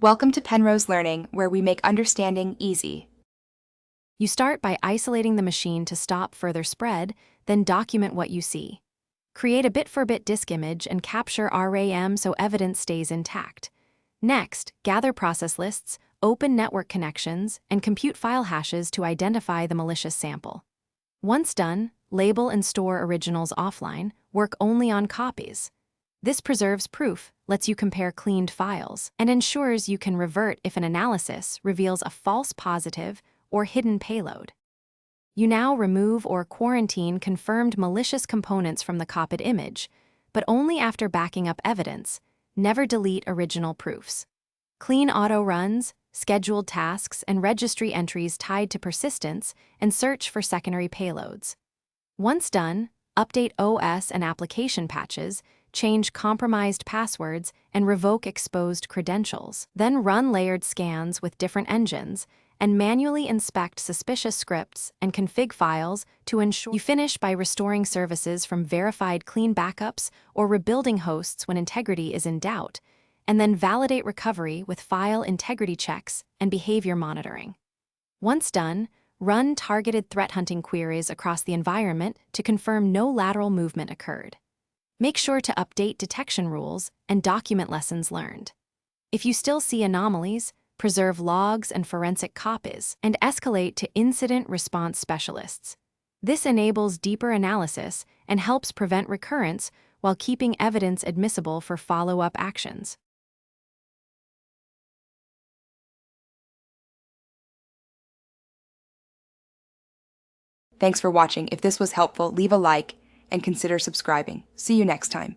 Welcome to Penrose Learning, where we make understanding easy. You start by isolating the machine to stop further spread, then document what you see. Create a bit-for-bit disk image and capture RAM so evidence stays intact. Next, gather process lists, open network connections, and compute file hashes to identify the malicious sample. Once done, label and store originals offline, work only on copies. This preserves proof, lets you compare cleaned files, and ensures you can revert if an analysis reveals a false positive or hidden payload. You now remove or quarantine confirmed malicious components from the copied image, but only after backing up evidence. Never delete original proofs. Clean auto runs, scheduled tasks, and registry entries tied to persistence, and search for secondary payloads. Once done, update OS and application patches, change compromised passwords, and revoke exposed credentials. Then run layered scans with different engines and manually inspect suspicious scripts and config files to ensure you finish by restoring services from verified clean backups or rebuilding hosts when integrity is in doubt, and then validate recovery with file integrity checks and behavior monitoring. Once done, run targeted threat hunting queries across the environment to confirm no lateral movement occurred. Make sure to update detection rules and document lessons learned. If you still see anomalies, preserve logs and forensic copies, and escalate to incident response specialists. This enables deeper analysis and helps prevent recurrence while keeping evidence admissible for follow-up actions. Thanks for watching. If this was helpful, leave a like and consider subscribing. See you next time.